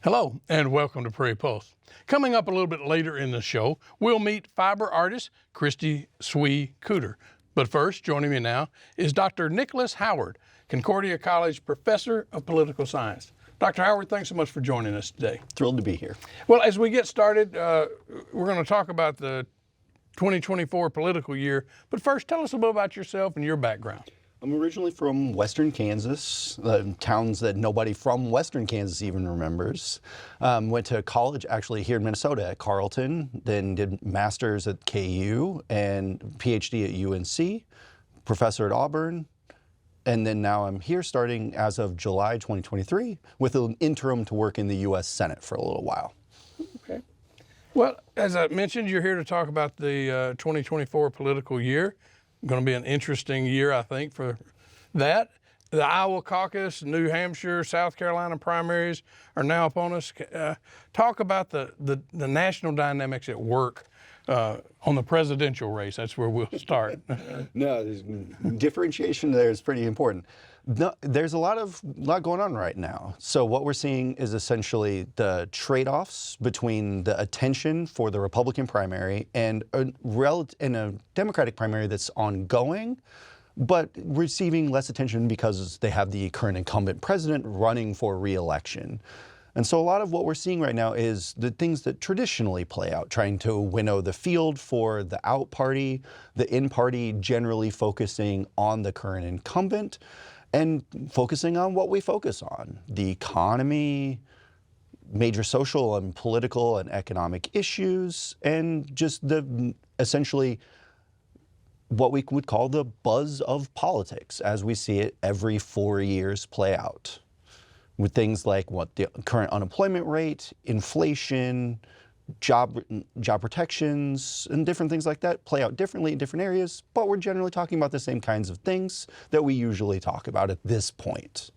Hello and welcome to Prairie Pulse. Coming up a little bit later in the show, we'll meet fiber artist Christy Swee Cooter. But first, joining me now is Dr. Nicholas Howard, Concordia College Professor of Political Science. Dr. Howard, thanks so much for joining us today. Thrilled to be here. Well, as we get started, we're going to talk about the 2024 political year. But first, tell us a little about yourself and your background. I'm originally from Western Kansas, towns that nobody from Western Kansas even remembers. Went to college actually here in Minnesota at Carleton, then did master's at KU and PhD at UNC, professor at Auburn, and then now I'm here starting as of July 2023 with an interim to work in the U.S. Senate for a little while. Okay. Well, as I mentioned, you're here to talk about the 2024 political year. Going to be an interesting year, I think, for that. The Iowa caucus, New Hampshire, South Carolina primaries are now upon us. Talk about the national dynamics at work on the presidential race. That's where we'll start. No, differentiation there is pretty important. No, there's a lot going on right now. So what we're seeing is essentially the trade-offs between the attention for the Republican primary and a Democratic primary that's ongoing, but receiving less attention because they have the current incumbent president running for re-election. And so a lot of what we're seeing right now is the things that traditionally play out, trying to winnow the field for the out party, the in party generally focusing on the current incumbent, and focusing on what we focus on, the economy, major social and political and economic issues, and just essentially what we would call the buzz of politics as we see it every 4 years play out. With things like what the current unemployment rate, inflation, job protections, and different things like that play out differently in different areas, but we're generally talking about the same kinds of things that we usually talk about at this point,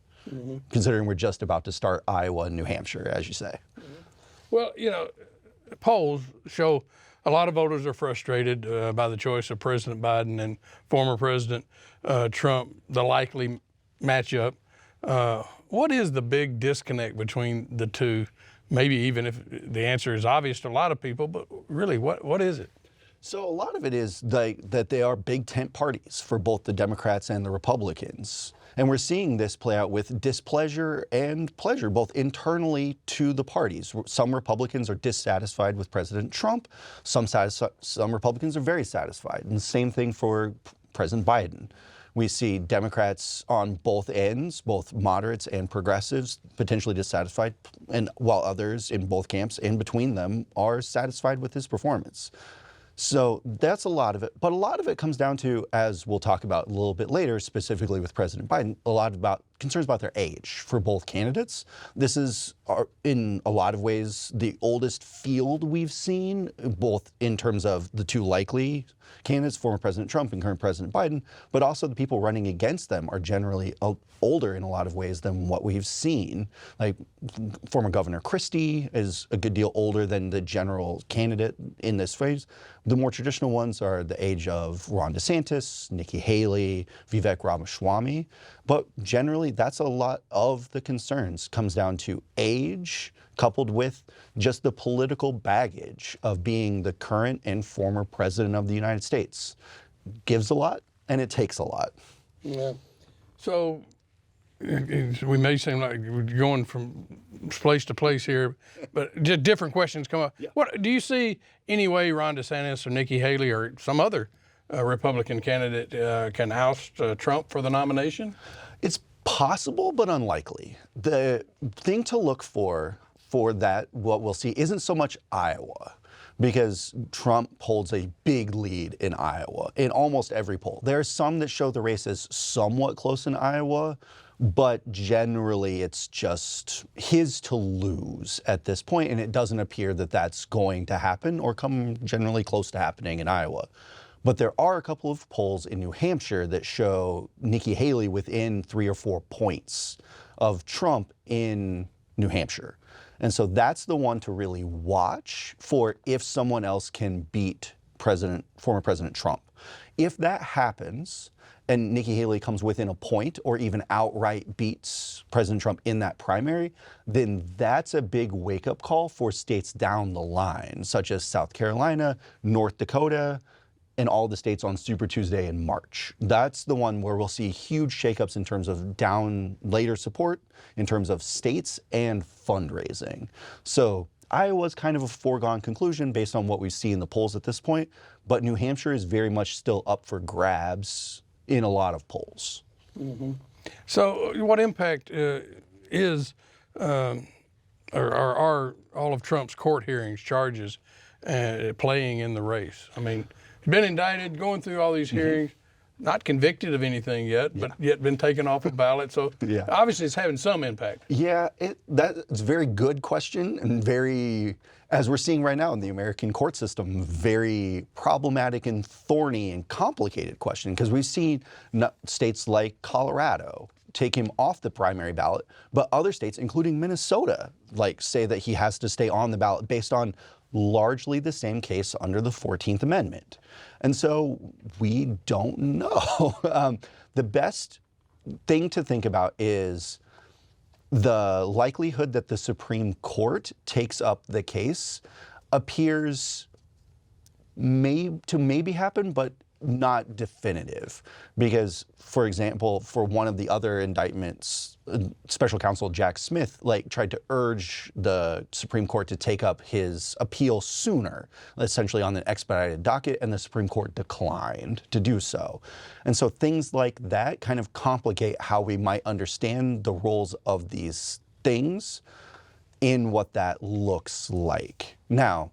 considering we're just about to start Iowa and New Hampshire, as you say. Well, you know, polls show a lot of voters are frustrated by the choice of President Biden and former President Trump, the likely matchup. What is the big disconnect between the two? Maybe even if the answer is obvious to a lot of people, but really, what is it? So a lot of it is that they are big tent parties for both the Democrats and the Republicans. And we're seeing this play out with displeasure and pleasure, both internally to the parties. Some Republicans are dissatisfied with President Trump. Some Republicans are very satisfied. And the same thing for President Biden. We see Democrats on both ends, both moderates and progressives, potentially dissatisfied, and while others in both camps in between them are satisfied with his performance. So that's a lot of it. But a lot of it comes down to, as we'll talk about a little bit later, specifically with President Biden, a lot about concerns about their age for both candidates. This is, in a lot of ways, the oldest field we've seen, both in terms of the two likely candidates, former President Trump and current President Biden, but also the people running against them are generally older in a lot of ways than what we've seen. Like former Governor Christie is a good deal older than the general candidate in this phase. The more traditional ones are the age of Ron DeSantis, Nikki Haley, Vivek Ramaswamy. But generally, that's a lot of the concerns. Comes down to age, coupled with just the political baggage of being the current and former president of the United States. Gives a lot, and it takes a lot. Yeah. So we may seem like we're going from place to place here, but just different questions come up. Yeah. What do you see any way Ron DeSantis or Nikki Haley or some other Republican candidate can oust Trump for the nomination? It's possible, but unlikely. The thing to look for that, what we'll see, isn't so much Iowa, because Trump holds a big lead in Iowa in almost every poll. There are some that show the race is somewhat close in Iowa, but generally it's just his to lose at this point, and it doesn't appear that that's going to happen or come generally close to happening in Iowa. But there are a couple of polls in New Hampshire that show Nikki Haley within 3 or 4 points of Trump in New Hampshire. And so that's the one to really watch for if someone else can beat former President Trump. If that happens, and Nikki Haley comes within a point or even outright beats President Trump in that primary, then that's a big wake-up call for states down the line, such as South Carolina, North Dakota, and all the states on Super Tuesday in March. That's the one where we'll see huge shakeups in terms of later support, in terms of states and fundraising. So Iowa's kind of a foregone conclusion based on what we see in the polls at this point, but New Hampshire is very much still up for grabs in a lot of polls. So what impact is or are all of Trump's court hearings, charges, playing in the race? I mean, he's been indicted, going through all these hearings, not convicted of anything yet, but yet been taken off the ballot. So obviously it's having some impact. Yeah, that's a very good question, and very, as we're seeing right now in the American court system, very problematic and thorny and complicated question, because we've seen states like Colorado take him off the primary ballot, but other states, including Minnesota, say that he has to stay on the ballot based on largely the same case under the 14th Amendment. And so we don't know. The best thing to think about is the likelihood that the Supreme Court takes up the case appears to maybe happen, but not definitive. Because, for example, for one of the other indictments, Special Counsel Jack Smith tried to urge the Supreme Court to take up his appeal sooner, essentially on an expedited docket, and the Supreme Court declined to do so. And so things like that kind of complicate how we might understand the roles of these things in what that looks like. Now,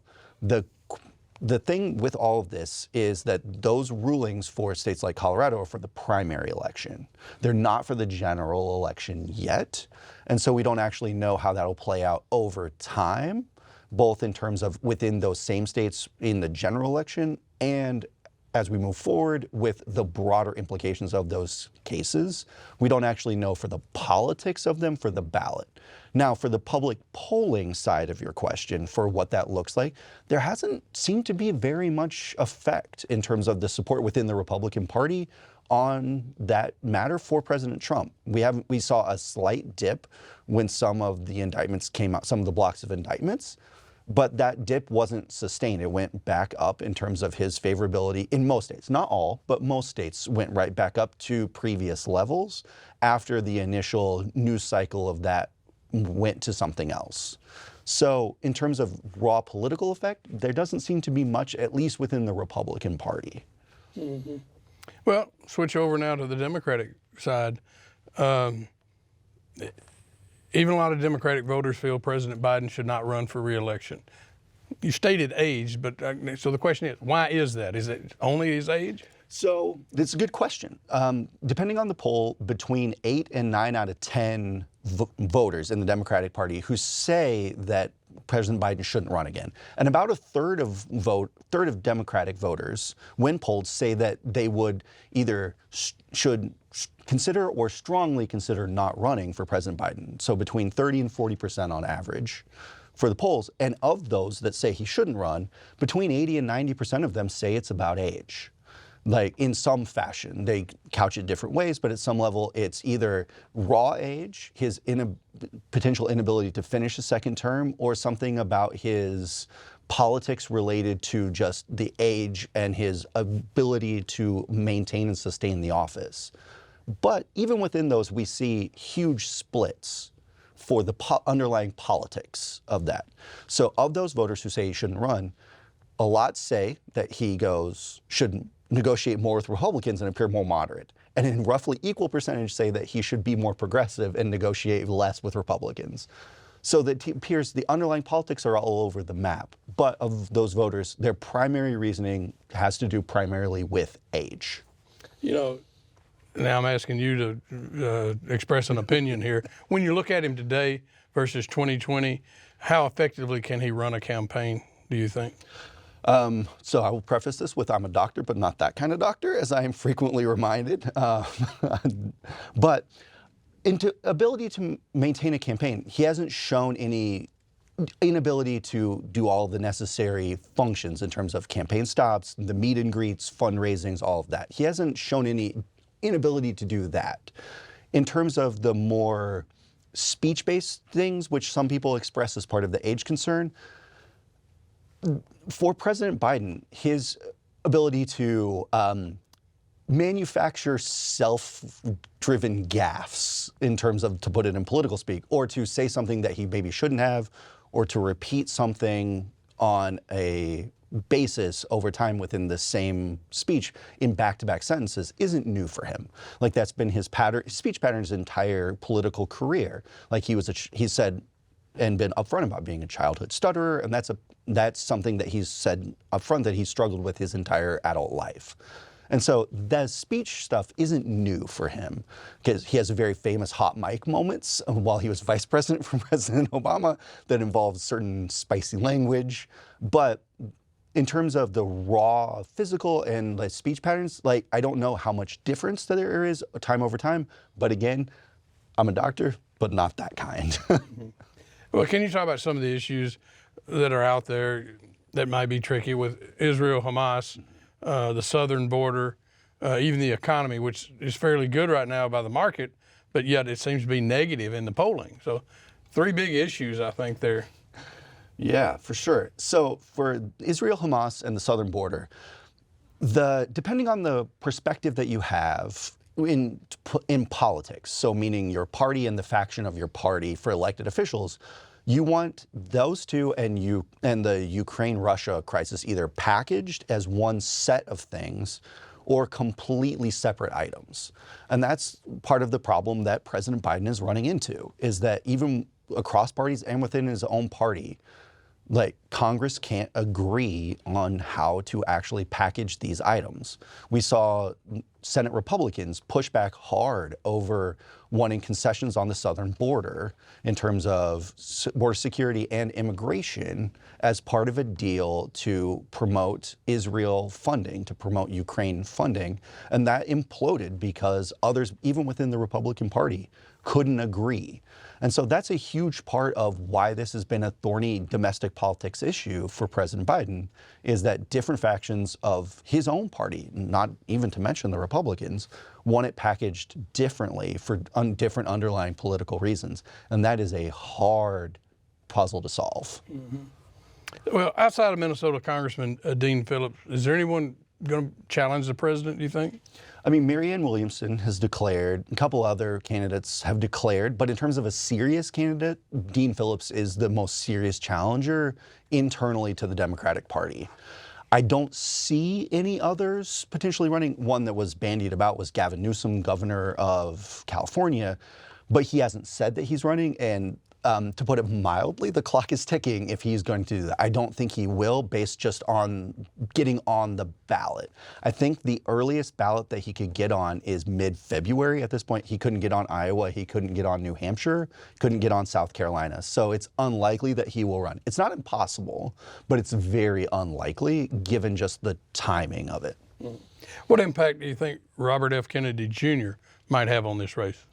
the thing with all of this is that those rulings for states like Colorado are for the primary election. They're not for the general election yet. And so we don't actually know how that'll play out over time, both in terms of within those same states in the general election and as we move forward with the broader implications of those cases. We don't actually know for the politics of them for the ballot. Now, for the public polling side of your question, for what that looks like, there hasn't seemed to be very much effect in terms of the support within the Republican Party on that matter for President Trump. We saw a slight dip when some of the indictments came out, some of the blocks of indictments, but that dip wasn't sustained. It went back up in terms of his favorability in most states. Not all, but most states went right back up to previous levels after the initial news cycle of that went to something else. So in terms of raw political effect, there doesn't seem to be much, at least within the Republican Party. Well, switch over now to the Democratic side. Even a lot of Democratic voters feel President Biden should not run for re-election. You stated age, but so the question is, why is that? Is it only his age? So it's a good question. Depending on the poll, between 8 and 9 out of 10 voters in the Democratic Party who say that President Biden shouldn't run again. And about a third of Democratic voters, when polled, say that they would either should consider or strongly consider not running for President Biden. So between 30 and 40% on average for the polls. And of those that say he shouldn't run, between 80 and 90% of them say it's about age. In some fashion. They couch it different ways, but at some level it's either raw age, his potential inability to finish a second term, or something about his politics related to just the age and his ability to maintain and sustain the office. But even within those, we see huge splits for the underlying politics of that. So of those voters who say he shouldn't run, a lot say that he should negotiate more with Republicans and appear more moderate. And in roughly equal percentage say that he should be more progressive and negotiate less with Republicans. So that it appears the underlying politics are all over the map. But of those voters, their primary reasoning has to do primarily with age. Now I'm asking you to express an opinion here. When you look at him today versus 2020, how effectively can he run a campaign, do you think? So I will preface this with I'm a doctor, but not that kind of doctor, as I am frequently reminded. But ability to maintain a campaign, he hasn't shown any inability to do all the necessary functions in terms of campaign stops, the meet and greets, fundraisings, all of that. He hasn't shown any inability to do that. In terms of the more speech-based things, which some people express as part of the age concern, for President Biden, his ability to manufacture self-driven gaffes in terms of, to put it in political speak, or to say something that he maybe shouldn't have, or to repeat something on a basis over time within the same speech in back-to-back sentences isn't new for him. Like, that's been his pattern, speech pattern his entire political career. Like, he said and been upfront about being a childhood stutterer, and that's something that he's said upfront that he struggled with his entire adult life. And so the speech stuff isn't new for him, because he has very famous hot mic moments while he was vice president for President Obama that involved certain spicy language. But in terms of the raw physical and like speech patterns, like, I don't know how much difference there is time over time. But again, I'm a doctor, but not that kind. Well, can you talk about some of the issues that are out there that might be tricky with Israel, Hamas, the southern border, even the economy, which is fairly good right now by the market, but yet it seems to be negative in the polling. So 3 big issues, I think, there. Yeah, for sure. So for Israel, Hamas, and the southern border, depending on the perspective that you have in politics, so meaning your party and the faction of your party for elected officials, you want those two and the Ukraine-Russia crisis either packaged as one set of things or completely separate items. And that's part of the problem that President Biden is running into, is that even across parties and within his own party, like, Congress can't agree on how to actually package these items. We saw Senate Republicans push back hard over wanting concessions on the southern border in terms of border security and immigration as part of a deal to promote Israel funding, to promote Ukraine funding. And that imploded because others, even within the Republican Party, couldn't agree. And so that's a huge part of why this has been a thorny domestic politics issue for President Biden, is that different factions of his own party, not even to mention the Republicans, want it packaged differently for different underlying political reasons. And that is a hard puzzle to solve. Mm-hmm. Well, outside of Minnesota Congressman Dean Phillips, is there anyone going to challenge the president, do you think? I mean, Marianne Williamson has declared, a couple other candidates have declared, but in terms of a serious candidate, Dean Phillips is the most serious challenger internally to the Democratic Party. I don't see any others potentially running. One that was bandied about was Gavin Newsom, governor of California, but he hasn't said that he's running. And to put it mildly, the clock is ticking if he's going to do that. I don't think he will, based just on getting on the ballot. I think the earliest ballot that he could get on is mid-February at this point. He couldn't get on Iowa. He couldn't get on New Hampshire. Couldn't get on South Carolina. So it's unlikely that he will run. It's not impossible, but it's very unlikely given just the timing of it. What impact do you think Robert F. Kennedy Jr. might have on this race?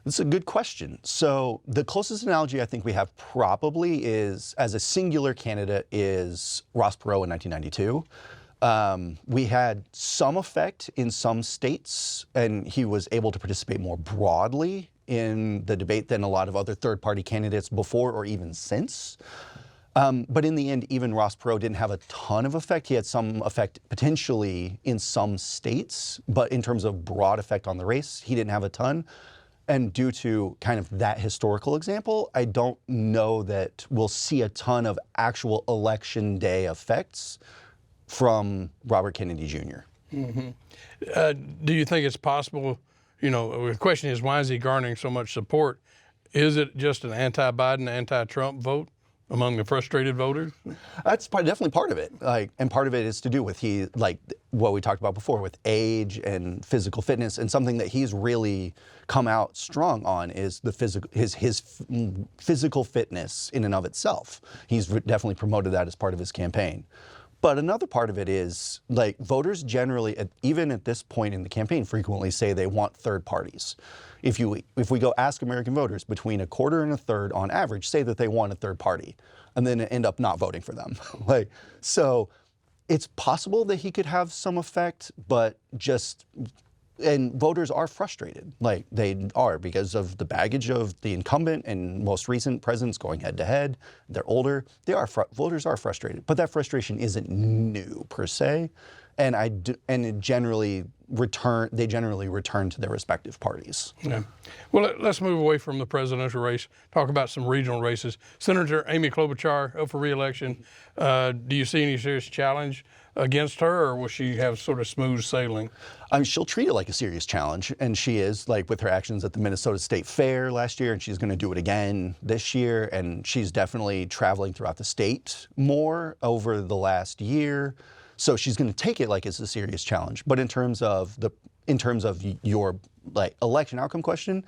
That's a good question. So the closest analogy I think we have probably is, as a singular candidate, is Ross Perot in 1992. We had some effect in some states, and he was able to participate more broadly in the debate than a lot of other third-party candidates before or even since. But in the end, even Ross Perot didn't have a ton of effect. He had some effect potentially in some states, but in terms of broad effect on the race, he didn't have a ton. And due to kind of that historical example, I don't know that we'll see a ton of actual election day effects from Robert Kennedy Jr. Mm-hmm. Do you think it's possible, the question is, why is he garnering so much support? Is it just an anti-Biden, anti-Trump vote among the frustrated voters? That's definitely part of it. And part of it is to do with what we talked about before with age and physical fitness, and something that he's really come out strong on is his physical fitness in and of itself. He's definitely promoted that as part of his campaign. But another part of it is, like, voters generally, even at this point in the campaign, frequently say they want third parties. If we go ask American voters, between a quarter and a third on average say that they want a third party, and then end up not voting for them. So it's possible that he could have some effect, but and voters are frustrated, like they are, because of the baggage of the incumbent and most recent presidents going head to head. They're older. Voters are frustrated, but that frustration isn't new per se, and they generally return to their respective parties. Yeah. Well, let's move away from the presidential race. Talk about some regional races. Senator Amy Klobuchar up for re-election. Do you see any serious challenge against her, or will she have sort of smooth sailing? She'll treat it like a serious challenge, and she is, like with her actions at the Minnesota State Fair last year, and she's going to do it again this year, and she's definitely traveling throughout the state more over the last year. So she's going to take it like it's a serious challenge. But in terms of your like election outcome question,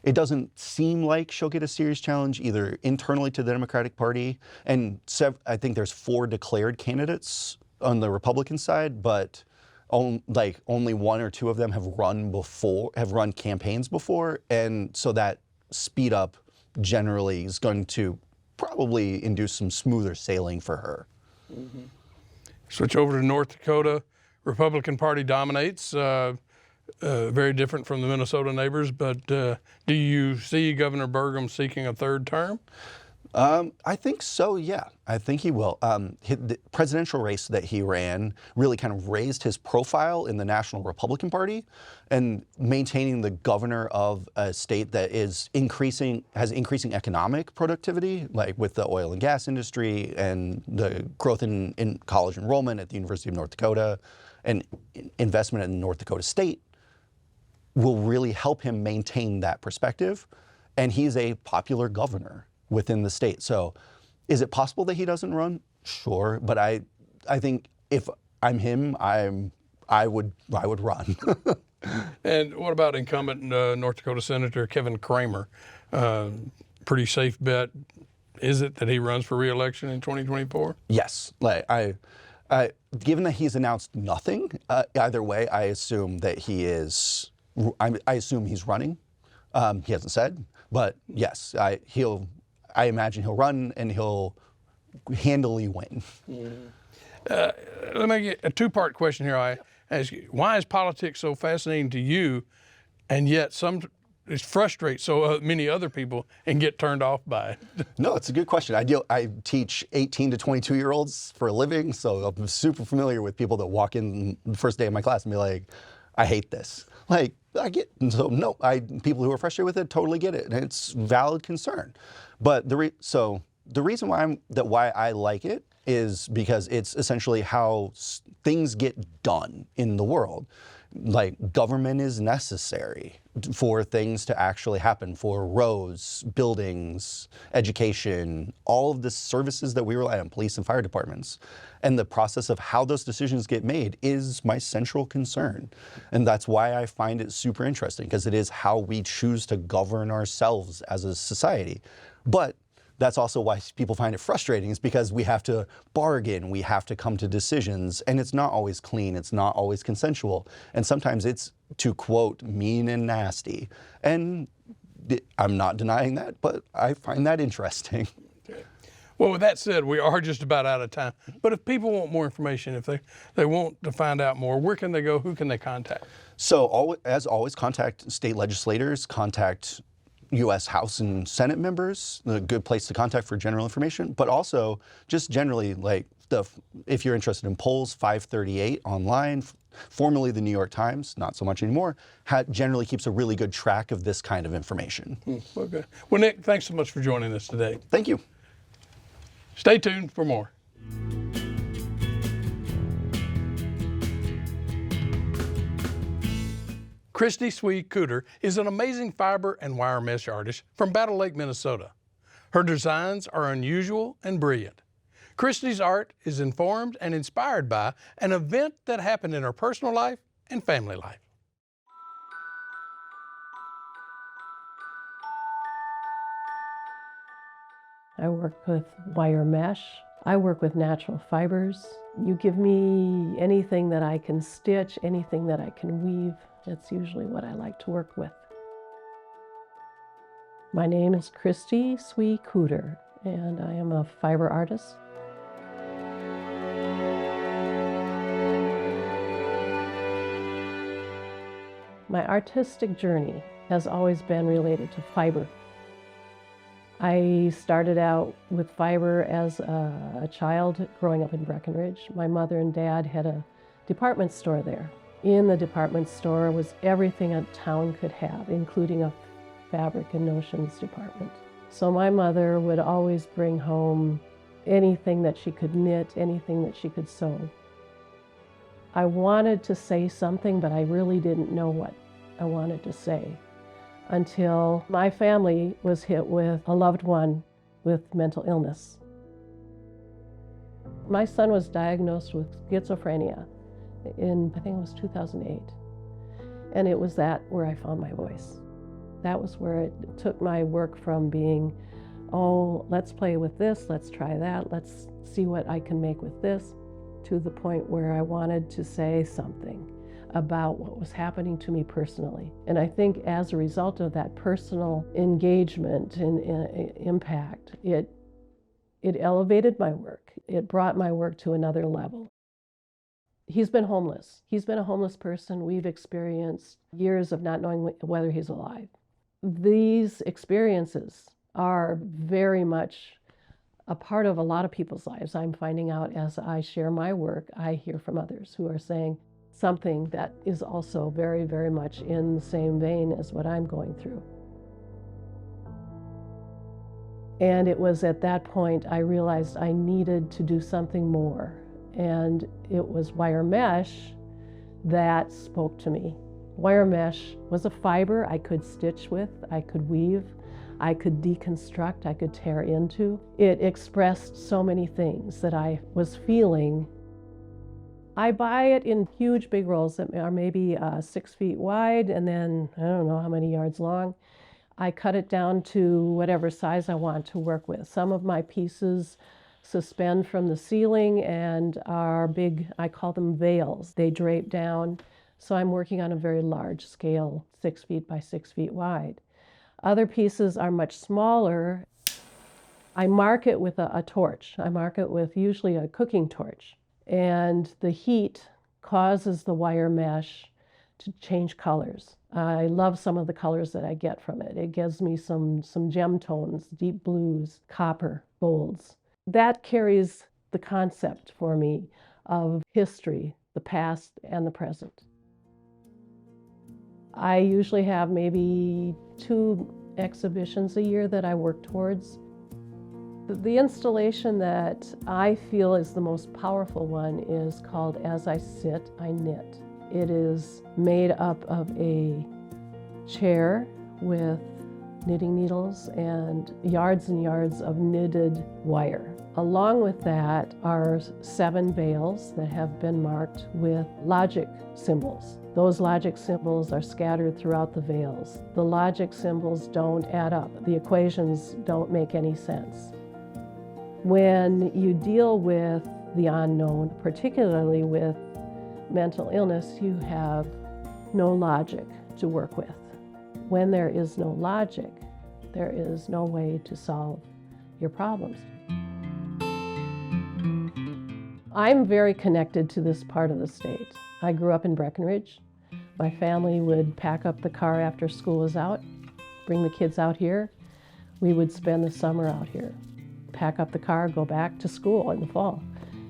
it doesn't seem like she'll get a serious challenge either internally to the Democratic Party, and I think there's 4 declared candidates on the Republican side, but only 1 or 2 of them have run campaigns before, and so that speed up generally is going to probably induce some smoother sailing for her. Mm-hmm. Switch over to North Dakota. Republican Party dominates. Very different from the Minnesota neighbors, but do you see Governor Burgum seeking a 3rd term? I think so, yeah. I think he will. The presidential race that he ran really kind of raised his profile in the National Republican Party, and maintaining the governor of a state that has increasing economic productivity, like with the oil and gas industry and the growth in college enrollment at the University of North Dakota and investment in North Dakota State, will really help him maintain that perspective. And he's a popular governor within the state. So is it possible that he doesn't run? Sure, but I think if I'm him, I would run. And what about incumbent North Dakota Senator Kevin Cramer? Pretty safe bet, is it, that he runs for re-election in 2024? Yes. Like given that he's announced nothing, either way, I assume that he is. I assume he's running. He hasn't said, but yes, I imagine he'll run and he'll handily win. Mm-hmm. Let me get a 2-part question here. I ask you, why is politics so fascinating to you, and yet it frustrates so many other people and get turned off by it? No, it's a good question. I teach 18 to 22-year-olds for a living, so I'm super familiar with people that walk in the first day of my class and be like, I hate this. Like, people who are frustrated with it totally get it, and it's valid concern. But the reason why I like it is because it's essentially how things get done in the world. Like, government is necessary for things to actually happen, for roads, buildings, education, all of the services that we rely on, police and fire departments. And the process of how those decisions get made is my central concern. And that's why I find it super interesting, because it is how we choose to govern ourselves as a society. But that's also why people find it frustrating, is because we have to bargain, we have to come to decisions, and it's not always clean, it's not always consensual, and sometimes it's, to quote, mean and nasty. And I'm not denying that, but I find that interesting. Okay. Well, with that said, we are just about out of time. But if people want more information, if they want to find out more, where can they go? Who can they contact? So, as always, contact state legislators, contact U.S. House and Senate members, a good place to contact for general information, but also just generally, like, if you're interested in polls, 538 online, formerly the New York Times, not so much anymore, generally keeps a really good track of this kind of information. Okay. Well, Nick, thanks so much for joining us today. Thank you. Stay tuned for more. Christy Swede Cooter is an amazing fiber and wire mesh artist from Battle Lake, Minnesota. Her designs are unusual and brilliant. Christy's art is informed and inspired by an event that happened in her personal life and family life. I work with wire mesh I work with natural fibers. You give me anything that I can stitch, anything that I can weave, that's usually what I like to work with. My name is Christy Swee Cooter, and I am a fiber artist. My artistic journey has always been related to fiber. I started out with fiber as a child growing up in Breckenridge. My mother and dad had a department store there. In the department store was everything a town could have, including a fabric and notions department. So my mother would always bring home anything that she could knit, anything that she could sew. I wanted to say something, but I really didn't know what I wanted to say until my family was hit with a loved one with mental illness. My son was diagnosed with schizophrenia in, I think it was 2008. And it was that where I found my voice. That was where it took my work from being, oh, let's play with this, let's try that, let's see what I can make with this, to the point where I wanted to say something about what was happening to me personally. And I think as a result of that personal engagement and impact, it elevated my work. It brought my work to another level. He's been homeless. He's been a homeless person. We've experienced years of not knowing whether he's alive. These experiences are very much a part of a lot of people's lives. I'm finding out as I share my work, I hear from others who are saying something that is also very, very much in the same vein as what I'm going through. And it was at that point I realized I needed to do something more. And it was wire mesh that spoke to me. Wire mesh was a fiber I could stitch with, I could weave, I could deconstruct, I could tear into. It expressed so many things that I was feeling. I buy it in huge big rolls that are maybe 6 feet wide and then I don't know how many yards long. I cut it down to whatever size I want to work with. Some of my pieces suspend from the ceiling and are big, I call them veils. They drape down. So I'm working on a very large scale, 6 feet by 6 feet wide. Other pieces are much smaller. I mark it with a torch. I mark it with usually a cooking torch. And the heat causes the wire mesh to change colors. I love some of the colors that I get from it. It gives me some gem tones, deep blues, copper, golds. That carries the concept for me of history, the past and the present. I usually have maybe 2 exhibitions a year that I work towards. The installation that I feel is the most powerful one is called As I Sit, I Knit. It is made up of a chair with knitting needles and yards of knitted wire. Along with that are 7 veils that have been marked with logic symbols. Those logic symbols are scattered throughout the veils. The logic symbols don't add up. The equations don't make any sense. When you deal with the unknown, particularly with mental illness, you have no logic to work with. When there is no logic, there is no way to solve your problems. I'm very connected to this part of the state. I grew up in Breckenridge. My family would pack up the car after school was out, bring the kids out here. We would spend the summer out here. Pack up the car, go back to school in the fall.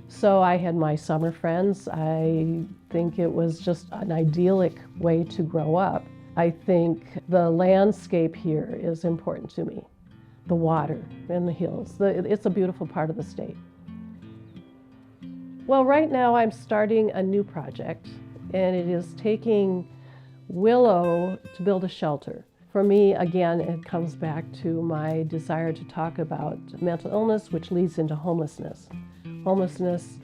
So I had my summer friends. I think it was just an idyllic way to grow up. I think the landscape here is important to me. The water and the hills. It's a beautiful part of the state. Well, right now I'm starting a new project, and it is taking willow to build a shelter. For me, again, it comes back to my desire to talk about mental illness, which leads into homelessness. Homelessness,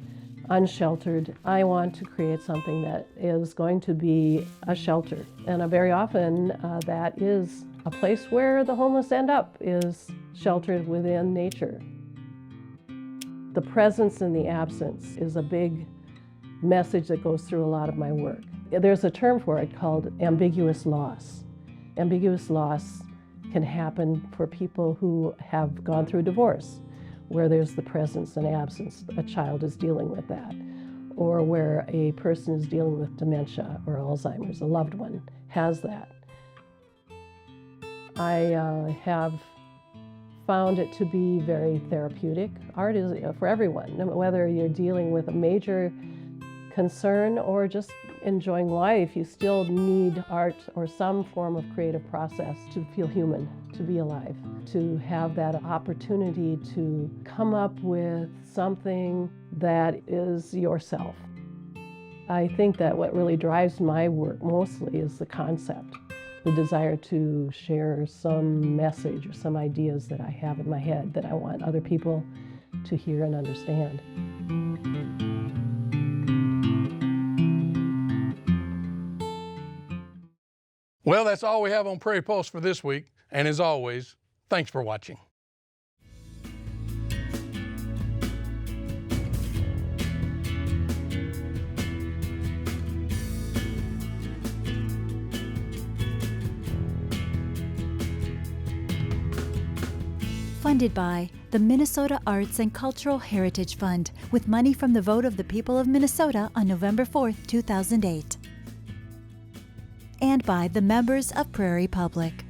unsheltered. I want to create something that is going to be a shelter. And very often that is a place where the homeless end up, is sheltered within nature. The presence and the absence is a big message that goes through a lot of my work. There's a term for it called ambiguous loss. Ambiguous loss can happen for people who have gone through divorce, where there's the presence and absence. A child is dealing with that. Or where a person is dealing with dementia or Alzheimer's, a loved one has that. I have found it to be very therapeutic. Art is for everyone, whether you're dealing with a major concern or just enjoying life. You still need art or some form of creative process to feel human, to be alive, to have that opportunity to come up with something that is yourself. I think that what really drives my work mostly is the concept, the desire to share some message or some ideas that I have in my head that I want other people to hear and understand. Well, that's all we have on Prairie Pulse for this week. And as always, thanks for watching. Funded by the Minnesota Arts and Cultural Heritage Fund, with money from the vote of the people of Minnesota on November 4th, 2008. And by the members of Prairie Public.